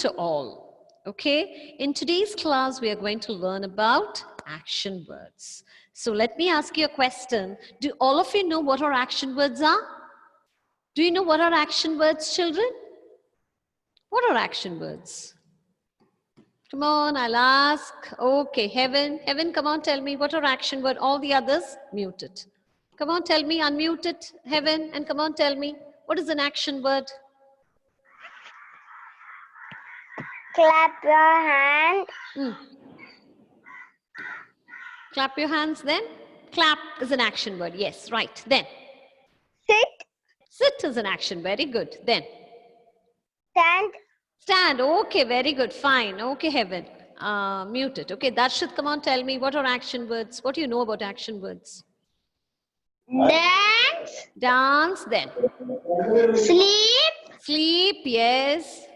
to all. Okay, in today's class, we are going to learn about action words. So let me ask you a question. Do all of you know what our action words are? Do you know what are action words, children? What are action words? Come on, I'll ask. Okay, Heaven, come on, tell me what are action word. All the others, mute it. Come on, tell me, unmute it, Heaven, and come on, tell me, what is an action word? Clap your hand. Clap your hands then. Clap is an action word. Yes, right. Then. Sit. Sit is an action. Very good. Then. Stand. Stand. Okay, very good. Fine. Okay, Heaven. Mute it. Okay, Darshit, come on, tell me what are action words? What do you know about action words? Dance. Dance, then. Sleep. Sleep, yes.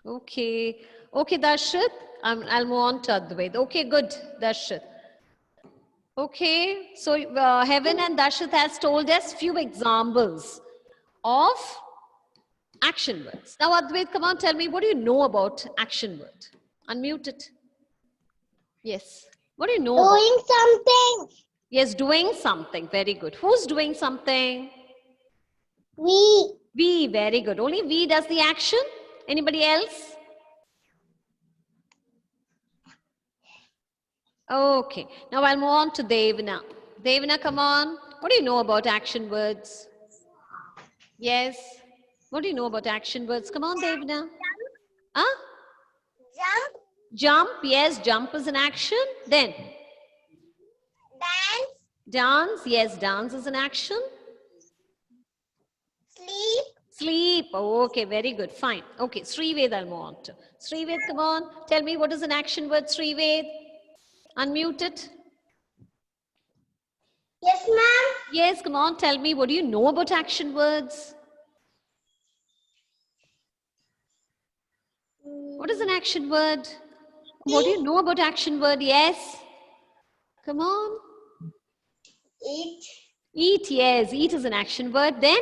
Okay. Okay, Darshit. I'll move on to Advait. Okay, good, Darshit. Okay, so Heaven and Darshit has told us few examples of action words. Now, Advait, come on, tell me, what do you know about action word? Unmute it. Yes. What do you know about? Doing something. Yes, doing something. Very good. Who's doing something? We. We. Very good. Only we does the action. Anybody else? Okay. Now I'll move on to Devna. Devna, come on. What do you know about action words? Yes. What do you know about action words? Come on, Devna. Huh? Jump. Jump. Yes, jump is an action. Then. Dance. Dance. Yes, dance is an action. Sleep. Sleep. Okay, very good. Fine. Okay, Srived, I'll move on to. Srived, come on. Tell me what is an action word, Srived? Unmute it. Yes, ma'am. Yes, come on. Tell me, what do you know about action words? What is an action word? What do you know about action word? Yes. Come on. Eat. Eat, yes. Eat is an action word. Then?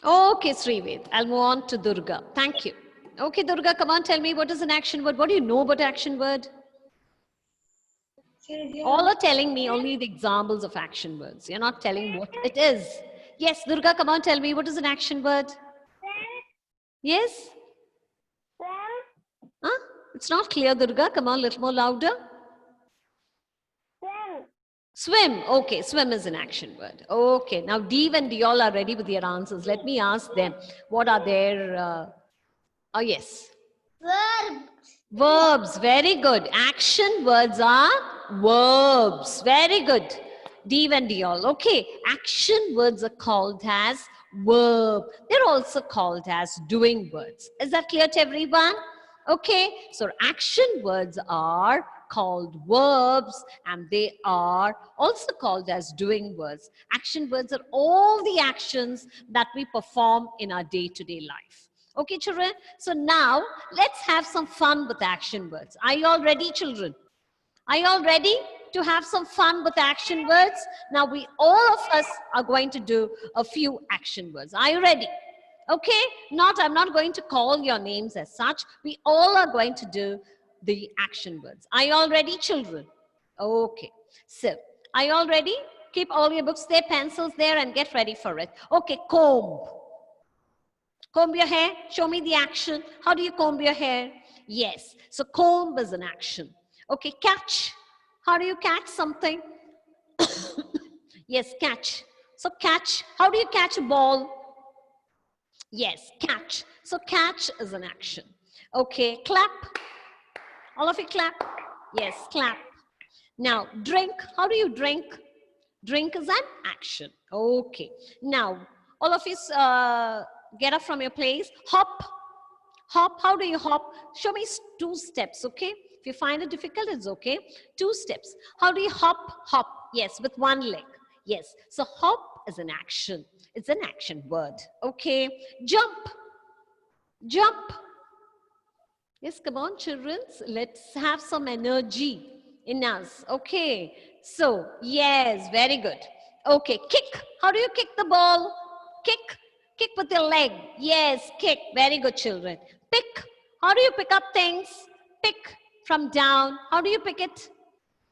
Okay, Srived. I'll move on to Durga. Thank you. Okay, Durga, come on. Tell me, what is an action word? What do you know about action word? All are telling me only the examples of action words. You're not telling what it is. Yes, Durga, come on, tell me, what is an action word? Yes? Huh? It's not clear, Durga. Come on, a little more louder. Swim. Okay, swim is an action word. Okay, now Dev and Diol are ready with their answers. Let me ask them, what are their... Oh, yes. Verbs. Verbs, very good. Action words are verbs. Very good. Dev and Diol. Okay, action words are called as verb. They're also called as doing words. Is that clear to everyone? Okay, so action words are called verbs and they are also called as doing words. Action words are all the actions that we perform in our day-to-day life. Okay, children, so now let's have some fun with action words. Are you all ready, children? Are you all ready to have some fun with action words? Now all of us are going to do a few action words. Are you ready? Okay, I'm not going to call your names as such. We all are going to do the action words. Are you all ready, children? Okay, so are you all ready? Keep all your books there, pencils there, and get ready for it. Okay, comb. Comb your hair. Show me the action. How do you comb your hair? Yes, so comb is an action. Okay, catch. How do you catch something? Yes, catch. So catch. How do you catch a ball? Yes, catch. So catch is an action. Okay, clap. All of you clap. Yes, clap. Now, drink. How do you drink? Drink is an action. Okay. Now, all of you get up from your place. Hop. Hop. How do you hop? Show me 2 steps, okay? If you find it difficult, it's okay. 2 steps. How do you hop? Hop. Yes, with 1 leg. Yes. So hop is an action. It's an action word. Okay. Jump. Jump. Yes, come on, children. Let's have some energy in us. Okay. So, yes, very good. Okay, kick. How do you kick the ball? Kick. Kick with your leg. Yes, kick. Very good, children. Pick. How do you pick up things? Pick from down. How do you pick it?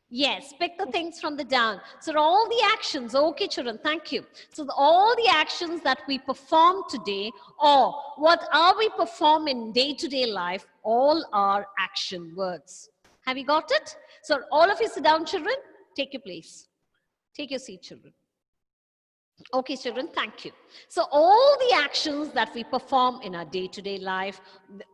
Yes, pick the things from the down. So all the actions, okay children, thank you. So all the actions that we perform today, or what are we perform in day-to-day life, all are action words. Have you got it? So all of you sit down children, take your place. Take your seat children. Okay, children, thank you. So all the actions that we perform in our day-to-day life,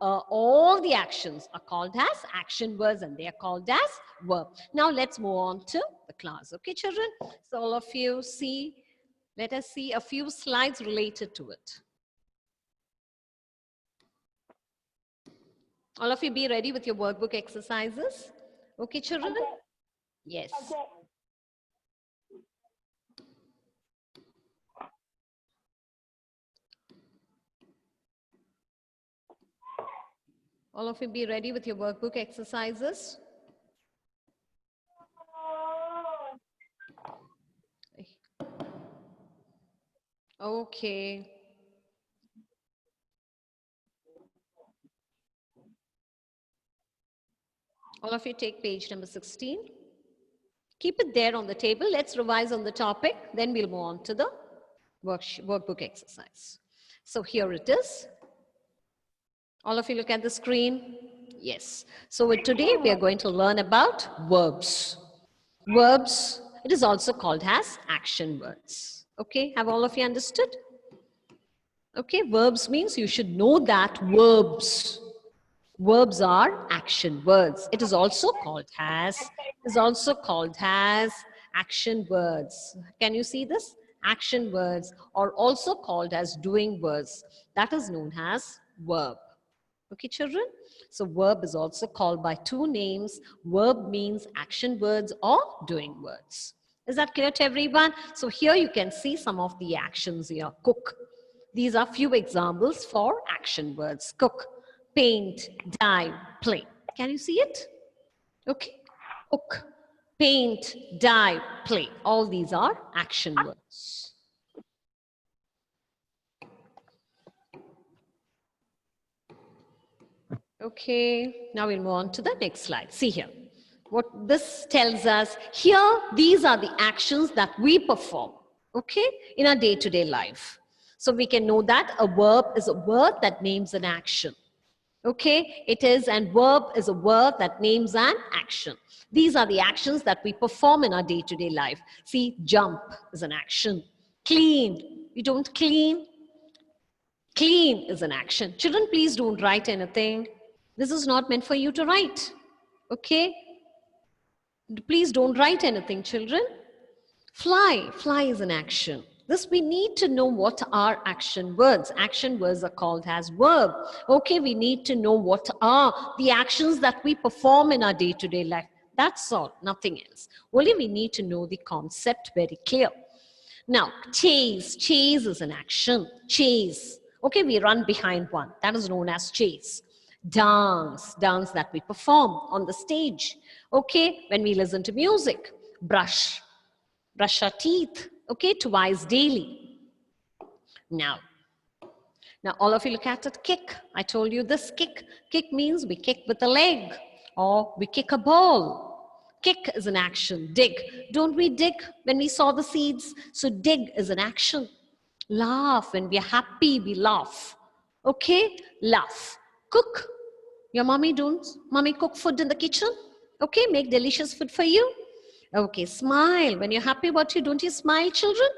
all the actions are called as action words and they are called as verb. Now let's move on to the class. Okay, children? So all of you see, let us see a few slides related to it. All of you be ready with your workbook exercises. Okay, children? Okay. Yes. Okay. All of you be ready with your workbook exercises. Okay. All of you take page number 16. Keep it there on the table. Let's revise on the topic. Then we'll move on to the workbook exercise. So here it is. All of you look at the screen. Yes. So today we are going to learn about verbs. Verbs, it is also called as action words. Okay, have all of you understood? Okay, verbs means you should know that verbs. Verbs are action words. It is also called as action words. Can you see this? Action words are also called as doing words. That is known as verb. Okay, children? So verb is also called by two names. Verb means action words or doing words. Is that clear to everyone? So here you can see some of the actions here. Cook. These are few examples for action words. Cook, paint, dye, play. Can you see it? Okay. Cook, paint, dye, play. All these are action words. Okay, now we'll move on to the next slide. See here. What this tells us, here, these are the actions that we perform, okay, in our day-to-day life. So we can know that a verb is a word that names an action. Okay, it is, and verb is a word that names an action. These are the actions that we perform in our day-to-day life. See, jump is an action. Clean, you don't clean. Clean is an action. Children, please don't write anything. This is not meant for you to write. Okay? Please don't write anything, children. Fly. Fly is an action. This we need to know what are action words. Action words are called as verb. Okay, we need to know what are the actions that we perform in our day-to-day life. That's all, nothing else. Only we need to know the concept very clear. Now, chase. Chase is an action. Chase. Okay, we run behind one. That is known as chase. Dance. Dance that we perform on the stage. Okay, when we listen to music. Brush. Brush our teeth. Okay, twice daily. Now all of you look at it. Kick. I told you this, kick. Kick means we kick with a leg or we kick a ball. Kick is an action. Dig. Don't we dig when we saw the seeds? So dig is an action. Laugh. When we are happy, we laugh. Okay? Laugh. Cook. Your mommy cook food in the kitchen? Okay, make delicious food for you. Okay, smile. When you're happy about you, don't you smile, children?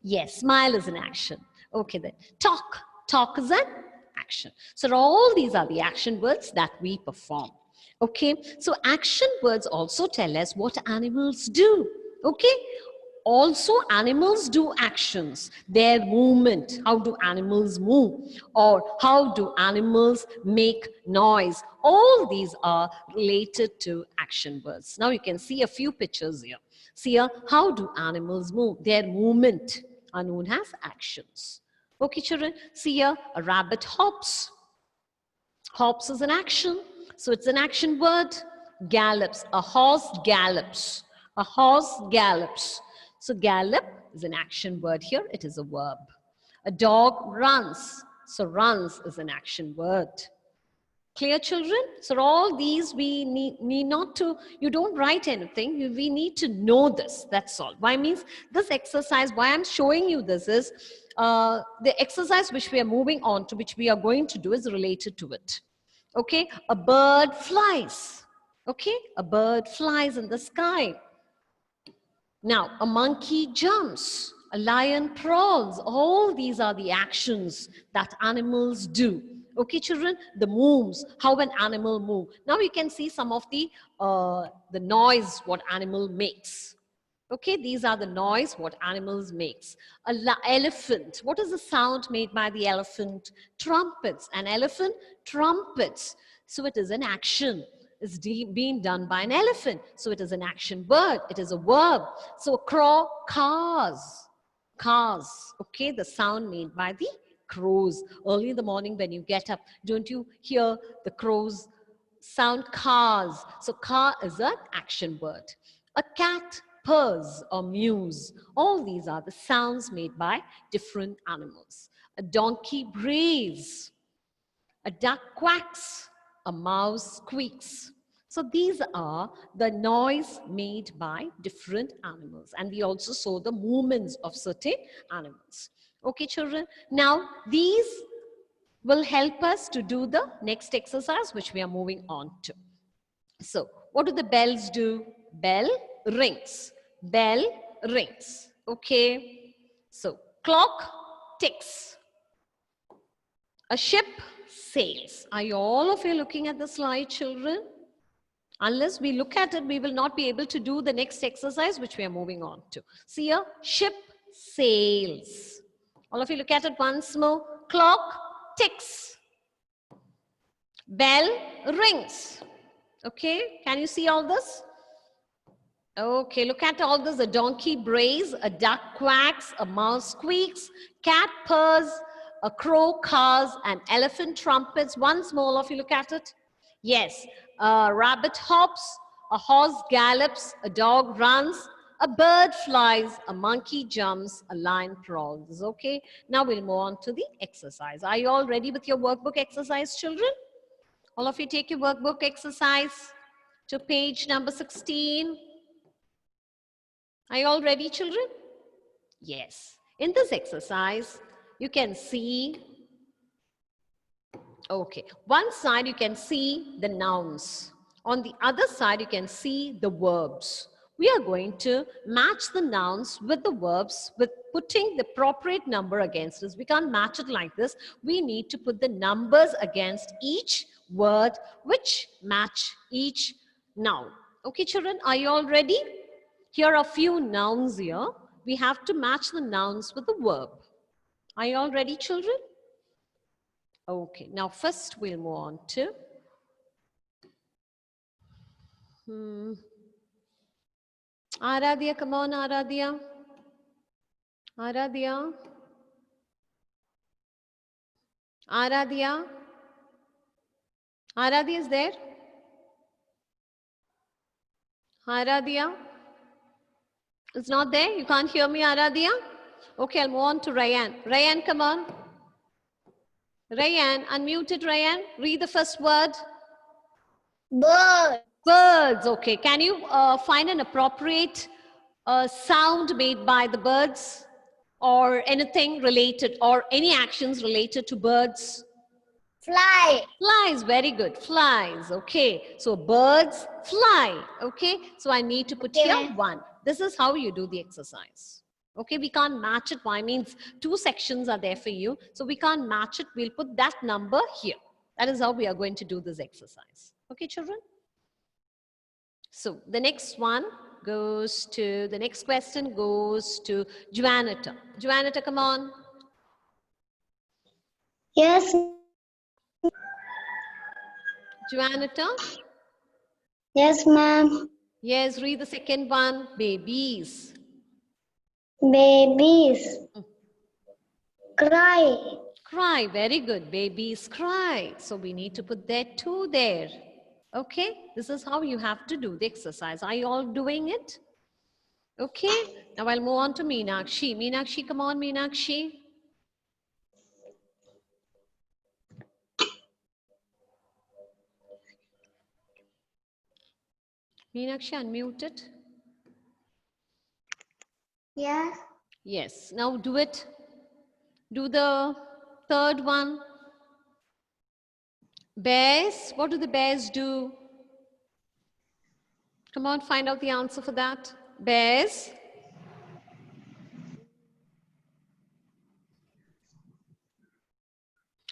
Yes, smile is an action. Okay then. Talk. Talk is an action. So all these are the action words that we perform. Okay, so action words also tell us what animals do. Okay, also animals do actions, their movement, how do animals move, or how do animals make noise. All these are related to action words. Now you can see a few pictures here. See here, how do animals move? Their movement are known as actions. Okay, children, see here, a rabbit hops. Hops is an action, so it's an action word. Gallops, a horse gallops. A horse gallops. So gallop is an action word here. It is a verb. A dog runs. So runs is an action word. Clear, children? So all these we need not to, you don't write anything. We need to know this. That's all. Why means this exercise, why I'm showing you this is the exercise which we are moving on to, which we are going to do is related to it. Okay, a bird flies. Okay, a bird flies in the sky. Now, a monkey jumps, a lion crawls. All these are the actions that animals do. Okay, children, the moves, how an animal moves. Now you can see some of the noise what animal makes. Okay, these are the noise what animals makes. Elephant, what is the sound made by the elephant? Trumpets. An elephant trumpets. So it is an action. It's being done by an elephant. So it is an action word. It is a verb. So crow, cars. Cars. Okay, the sound made by the crows. Early in the morning when you get up, don't you hear the crows sound? Cars. So car is an action word. A cat purrs or mews. All these are the sounds made by different animals. A donkey brays. A duck quacks. A mouse squeaks. So these are the noise made by different animals. And we also saw the movements of certain animals. Okay, children. Now, these will help us to do the next exercise, which we are moving on to. So, what do the bells do? Bell rings. Bell rings. Okay. So, clock ticks. A ship sails. Are you all of you looking at the slide, children? Unless we look at it, we will not be able to do the next exercise, which we are moving on to. See a ship sails. All of you look at it once more. Clock ticks. Bell rings. Okay, can you see all this? Okay, look at all this. A donkey brays, a duck quacks, a mouse squeaks, cat purrs, a crow caws, an elephant trumpets. Once more, all of you look at it. Yes, a rabbit hops, a horse gallops, a dog runs, a bird flies, a monkey jumps, a lion crawls. Okay, now we'll move on to the exercise. Are you all ready with your workbook exercise, children? All of you take your workbook exercise to page number 16. Are you all ready, children? Yes. In this exercise, you can see, okay, one side you can see the nouns. On the other side, you can see the verbs. We are going to match the nouns with the verbs with putting the appropriate number against us. We can't match it like this. We need to put the numbers against each word which match each noun. Okay, children, are you all ready? Here are a few nouns here. We have to match the nouns with the verb. Are you all ready, children? Okay, now first we'll move on to Aradhya, come on, Aradhya. Aradhya. Aradhya. Aradhya is there? Aradhya? It's not there? You can't hear me, Aradhya? Okay, I'll move on to Rayan. Rayan, come on. Rayan, unmuted Rayan. Read the first word. Bird. Birds, okay. Can you find an appropriate sound made by the birds or anything related or any actions related to birds? Fly. Flies, very good. Flies, okay. So birds fly, okay. So I need to put here 1. This is how you do the exercise. Okay, we can't match it. Why means 2 sections are there for you. So we can't match it. We'll put that number here. That is how we are going to do this exercise. Okay, children? So the next one goes to, the next question goes to Juanita. Juanita, come on. Yes. Juanita? Yes, ma'am. Yes, read the second one. Babies. Babies. Cry. Cry, very good. Babies cry. So we need to put that 2 there. Okay, this is how you have to do the exercise. Are you all doing it? Okay, now I'll move on to Meenakshi. Meenakshi, come on, Meenakshi. Meenakshi, unmute it. Yes. Yes, now do it. Do the third one. Bears, what do the bears do? Come on, find out the answer for that. Bears.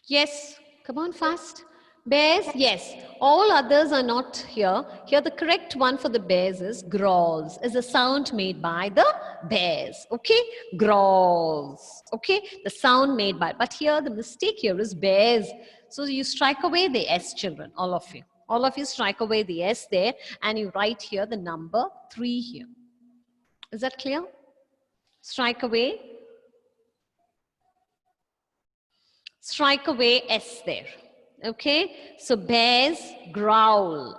Yes, come on fast. Bears, yes. All others are not here. Here the correct one for the bears is growls, is a sound made by the bears. Okay, growls. Okay, the sound made by, but here the mistake here is bears. So you strike away the S, children, all of you. All of you strike away the S there and you write here the number 3 here. Is that clear? Strike away. Strike away S there. Okay, so bears growl.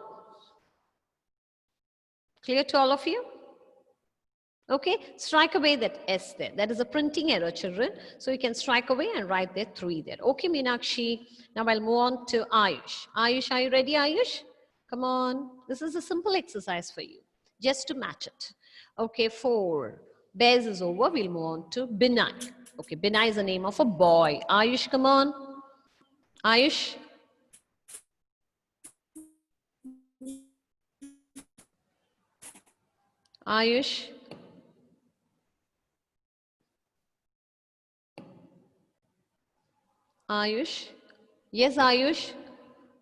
Clear to all of you? Okay, strike away that S there. That is a printing error, children. So you can strike away and write there 3 there. Okay, Meenakshi. Now I'll move on to Ayush. Ayush, are you ready, Ayush? Come on. This is a simple exercise for you, just to match it. Okay, 4. Bears is over. We'll move on to Binay. Okay, Binay is the name of a boy. Ayush, come on. Ayush. Ayush. Ayush. Yes, Ayush.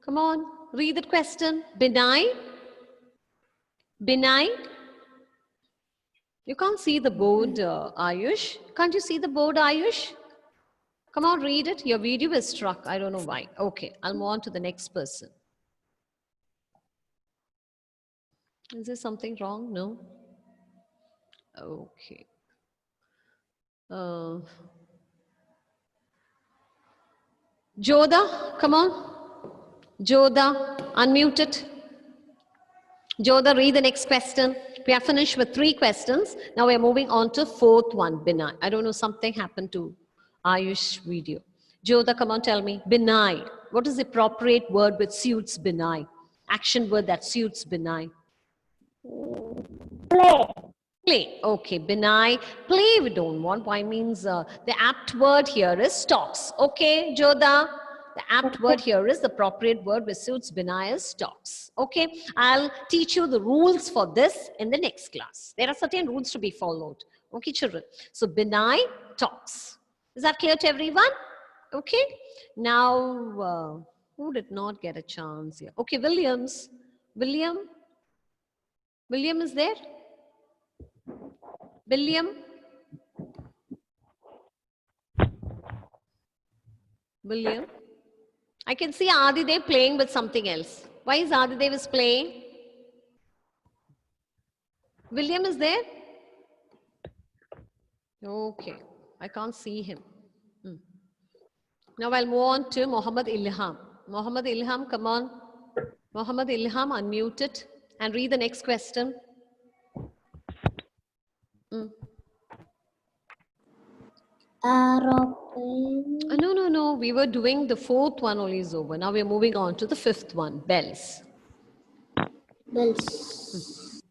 Come on, read the question. Binay. Binay. You can't see the board, Ayush. Can't you see the board, Ayush? Come on, read it. Your video is struck. I don't know why. Okay, I'll move on to the next person. Is there something wrong? No? Okay. Joda, come on. Joda, unmute it. Joda, read the next question. We are finished with 3 questions. Now we're moving on to 4th one, Binay. I don't know, something happened to Ayush video. Joda, come on, tell me. Binay. What is the appropriate word which suits Binay? Action word that suits Binay. Play. Play. Okay, Binay. Play we don't want. Why means the apt word here is stocks. Okay, Joda. The apt word here is the appropriate word which suits Binay is stocks. Okay, I'll teach you the rules for this in the next class. There are certain rules to be followed. Okay, children. So Binay talks. Is that clear to everyone? Okay. Now, who did not get a chance here? Okay, Williams. William. William is there? William. William. I can see Adidev playing with something else. Why is Adidev is playing? William is there? Okay, I can't see him. Now I'll move on to Muhammad Ilham. Muhammad Ilham, come on. Muhammad Ilham, unmute it and read the next question. Aeroplane. No. We were doing the 4th one only is over. Now we're moving on to the 5th one, bells. Bells.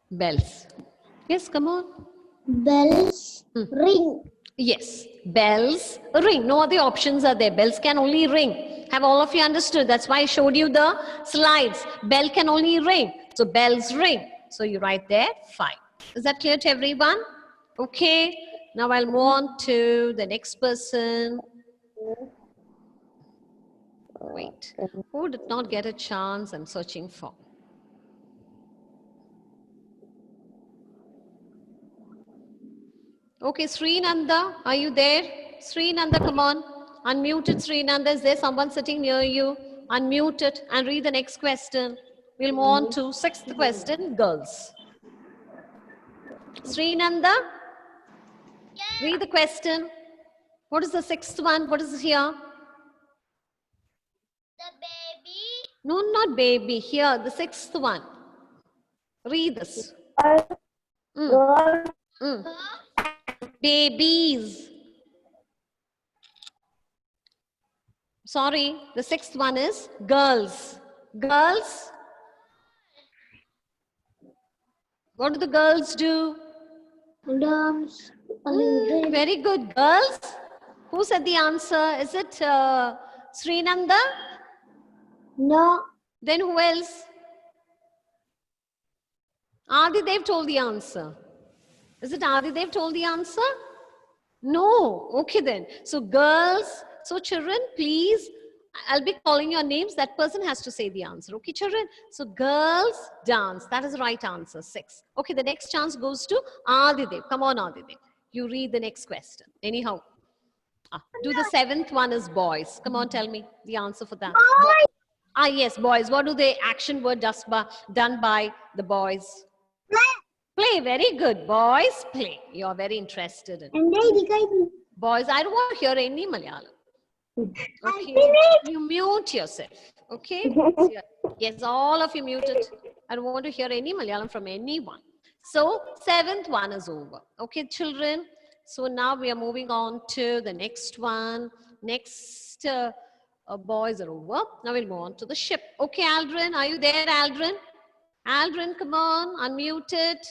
Bells. Yes, come on. Bells. Ring. Yes, bells ring. No other options are there. Bells can only ring. Have all of you understood? That's why I showed you the slides. Bell can only ring. So bells ring. So you write there 5. Is that clear to everyone? Okay. Now I'll move on to the next person. Wait. Who did not get a chance? I'm searching for. Okay, Srinanda, are you there? Srinanda, come on. Unmute it, Srinanda. Is there someone sitting near you? Unmute it and read the next question. We'll move on to 6th question, girls. Srinanda, read the question. What is the 6th one? What is here? The baby. No, not baby. Here, the 6th one. Read this. Mm. Girl. Mm. Babies. Sorry, the sixth one is girls. Girls. What do the girls do? Dance. Drink. Very good. Girls. Who said the answer? Is it Srinanda? No. Then who else? Adidev told the answer. Is it Adidev told the answer? No. Okay then. So girls. So children, please, I'll be calling your names. That person has to say the answer. Okay, children? So girls dance. That is the right answer. 6. Okay, the next chance goes to Adidev. Come on, Adidev. You read the next question. Anyhow. Do the 7th one is boys. Come on, tell me the answer for that. Yes, boys. What do the action word done by the boys? Play. Very good. Boys, play. You're very interested in. And Boys, I don't want to hear any Malayalam. Okay. You mute yourself. Okay. Yes, all of you muted. I don't want to hear any Malayalam from anyone. So 7th one is over. Okay, children. So now we are moving on to the next one. Next boys are over. Now we'll move on to the ship. Okay, Aldrin, are you there, Aldrin? Aldrin, come on, unmute it.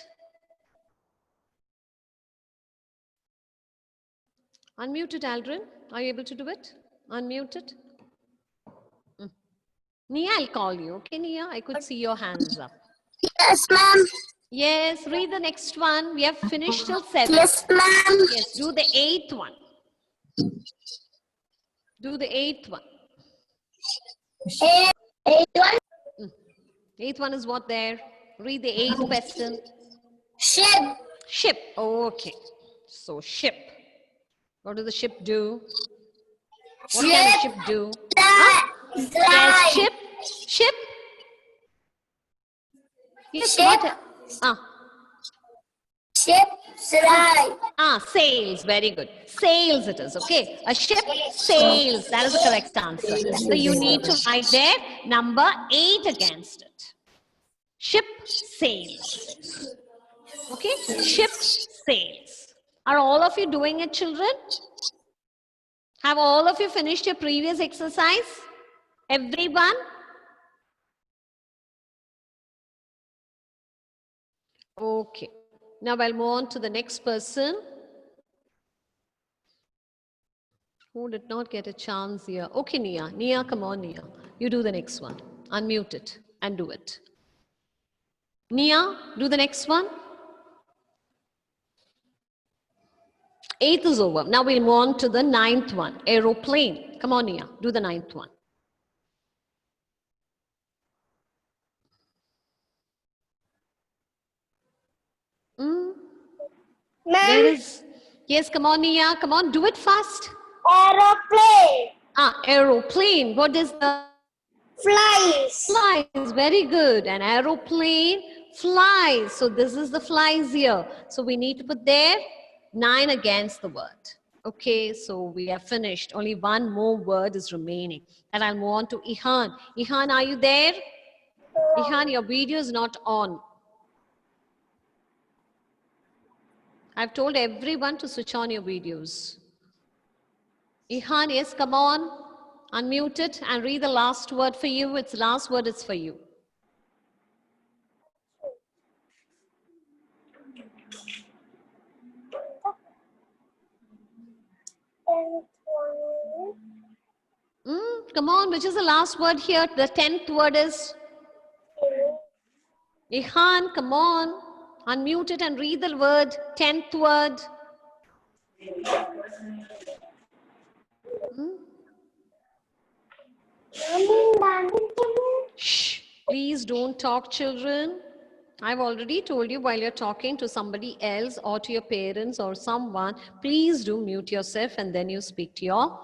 Unmute it, Aldrin. Are you able to do it? Unmute it. Nia, I'll call you. Okay, Nia, I could see your hands up. Yes, ma'am. Yes, read the next one. We have finished till 7. Yes, ma'am. Yes, do the 8th one. Do the 8th one. 8th one. 8th one is what there? Read the 8th question. Ship. Ship. Okay. So ship. What does the ship do? What can a ship do? Yes, ship. Ship. Yes, Ship. What? Ship. Sails. Very good. Sails it is. Okay. A ship sails. That is the correct answer. So you need to write there number 8 against it. Ship sails. Okay. Ship sails. Are all of you doing it, children? Have all of you finished your previous exercise? Everyone? Okay. Now I'll move on to the next person who did not get a chance here. Okay, Nia. Nia, come on, Nia. You do the next one. Unmute it and do it. Nia, do the next one. 8th is over. Now we'll move on to the 9th one. Aeroplane. Come on, Nia. Do the 9th one. There is. Yes, come on, Nia. Come on, do it fast. Aeroplane. Aeroplane. What is the? Flies. Flies. Very good. An aeroplane flies. So this is the flies here. So we need to put there 9 against the word. Okay, so we have finished. Only one more word is remaining. And I'll move on to Ihan. Ihan, are you there? Ihan, your video is not on. I've told everyone to switch on your videos. Ihan, yes, come on. Unmute it and read the last word for you. Its last word is for you. Come on, which is the last word here? The 10th word is? Ihan, come on. Unmute it and read the word. 10th word. Shh. Please don't talk, children. I've already told you while you're talking to somebody else or to your parents or someone, please do mute yourself and then you speak to your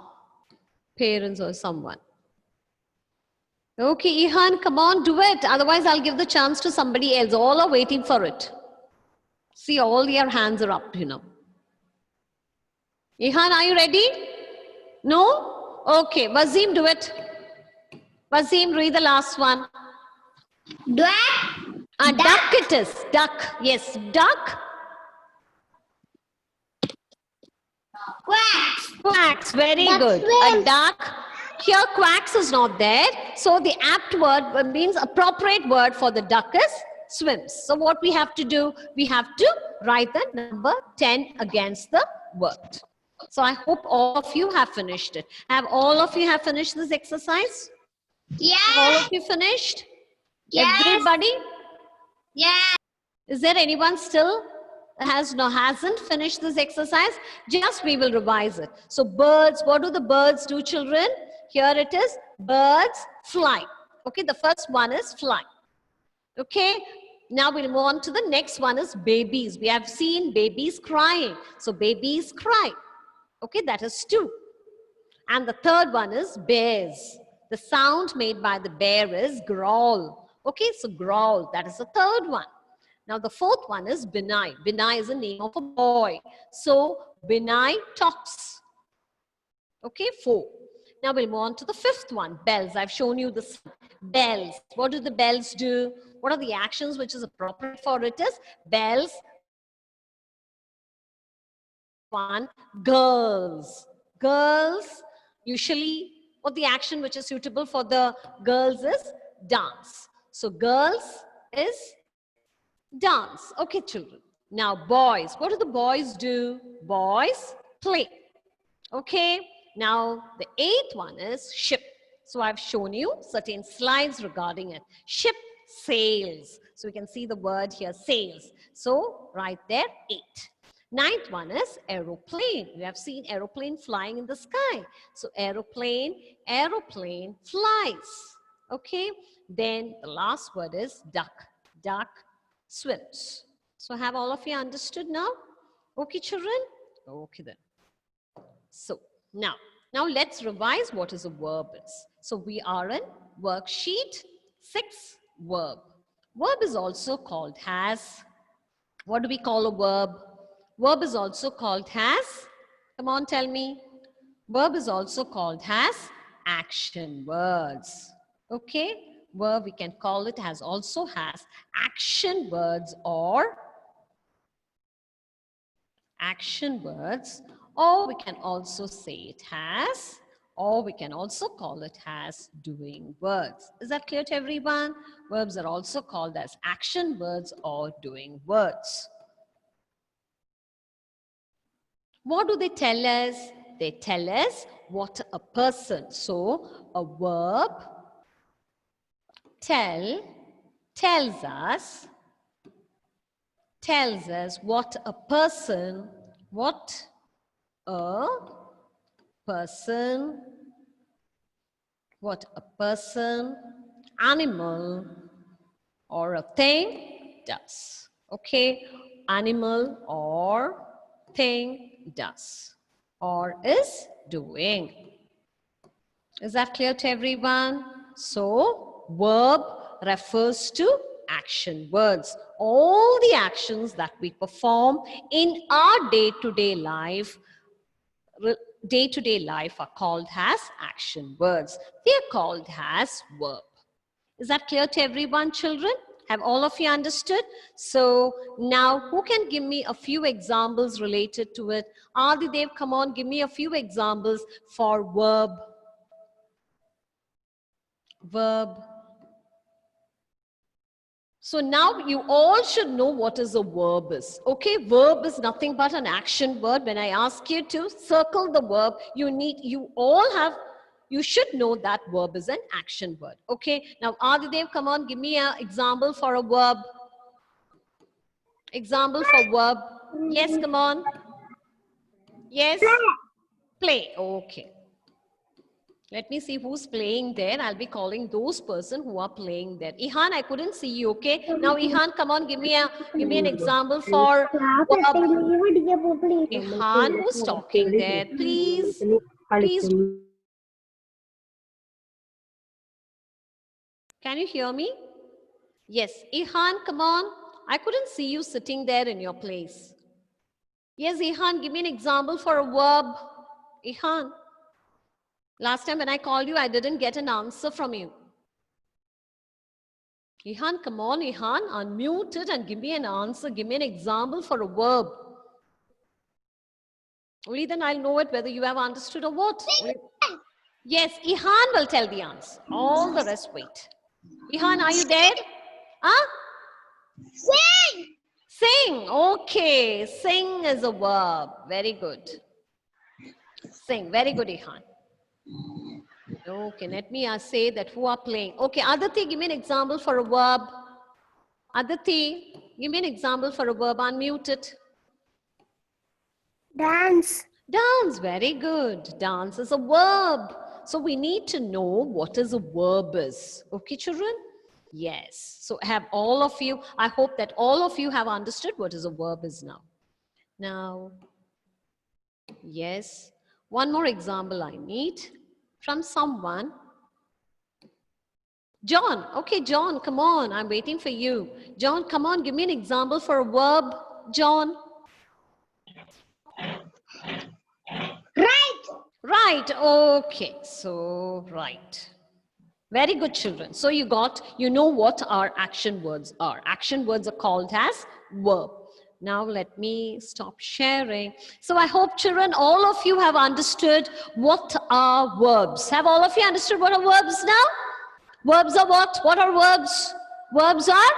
parents or someone. Okay, Ihan, come on, do it. Otherwise, I'll give the chance to somebody else. All are waiting for it. See, all their hands are up, you know. Ihan, are you ready? No? Okay, Wazim, do it. Wazim, read the last one. Duet. A duck it is. Duck. Yes, duck. Quacks. Quacks. Very Duck good. A swims. duck. Here quacks is not there. So the apt word means appropriate word for the duck is swims. So what we have to do? We have to write the number 10 against the word. So I hope all of you have finished it. Have all of you have finished this exercise? Have all Yes. of you finished? Yes. Everybody? Yes. Is there anyone still hasn't finished this exercise? Just we will revise it. So birds, what do the birds do, children? Here it is, birds fly. Okay, the first one is fly. Okay, now we'll move on to the next one is babies. We have seen babies crying. So babies cry. Okay, that is two. And the third one is bears. The sound made by the bear is growl. Okay, so growl, that is the third one. Now the fourth one is Binay. Binay is the name of a boy. So Binay talks. Okay, 4. Now we'll move on to the fifth one, bells. I've shown you the bells. What do the bells do? What are the actions which is appropriate for it is bells. One, girls. Girls, usually what the action which is suitable for the girls is dance. So girls is dance. Okay, children. Now boys, what do the boys do? Boys play. Okay, now the eighth one is ship. So I've shown you certain slides regarding it. Ship sails. So we can see the word here, sails. So right there, 8. Ninth one is aeroplane. We have seen aeroplane flying in the sky. So aeroplane flies. Okay, then the last word is duck. Duck swims. So have all of you understood now? Okay, children? Okay then. So now let's revise what is a verb is. So we are in worksheet 6, verb. Verb is also called as, what do we call a verb? Verb is also called as, come on tell me. Verb is also called as action words. Okay, verb we can call it as also has action words or action words, or we can also say it has, or we can also call it as doing words. Is that clear to everyone? Verbs are also called as action words or doing words. What do they tell us? They tell us what a person. So a verb tells us what a person, animal, or a thing does. Okay, animal or thing does or is doing. Is that clear to everyone? So, verb refers to action words. All the actions that we perform in our day-to-day life are called as action words. They are called as verb. Is that clear to everyone, children? Have all of you understood? So now who can give me a few examples related to it? Adidev, come on, give me a few examples for verb. So now you all should know what is a verb is. Okay, verb is nothing but an action word. When I ask you to circle the verb, you should know that verb is an action word. Okay, now Adidev, come on, give me an example for a verb. Example for verb. Yes, come on. Yes. Play. Okay. Let me see who's playing there. I'll be calling those person who are playing there. Ihan, I couldn't see you. Okay. Now, Ihan, come on, give me an example for verb. Ihan, who's talking there? Please. Can you hear me? Yes. Ihan, come on. I couldn't see you sitting there in your place. Yes, Ihan, give me an example for a verb. Ihan. Last time when I called you, I didn't get an answer from you. Ihan, come on, Ihan, unmute it and give me an answer. Give me an example for a verb. Only then I'll know it whether you have understood or what. Yes, Ihan will tell the answer. All the rest wait. Ihan, are you there? Huh? Sing. Sing. Okay, sing is a verb. Very good. Sing. Very good, Ihan. Okay, let me say that who are playing. Okay, Aditi, give me an example for a verb. Aditi, give me an example for a verb. Unmute it. Dance. Dance, very good. Dance is a verb. So we need to know what is a verb is. Okay, children? Yes. So have all of you, I hope that all of you have understood what is a verb is now. Now, yes. One more example I need from someone. John, okay, John, come on. I'm waiting for you. John, come on, give me an example for a verb. John. Right. Right, okay, so right. Very good, children. So you know what our action words are. Action words are called as verb. Now let me stop sharing. So I hope, children, all of you have understood what are verbs. Have all of you understood what are verbs now? Verbs are what? What are verbs? Verbs are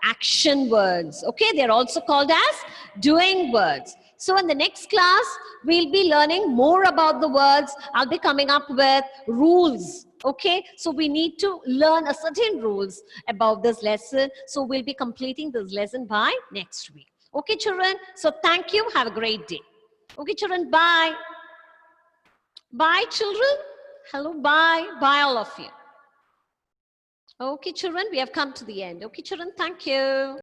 action words. Okay, they're also called as doing words. So in the next class, we'll be learning more about the words. I'll be coming up with rules. Okay, so we need to learn a certain rules about this lesson. So we'll be completing this lesson by next week. Okay, children. So thank you. Have a great day. Okay, children. Bye. Bye, children. Hello. Bye. Bye, all of you. Okay, children, we have come to the end. Okay, children, thank you.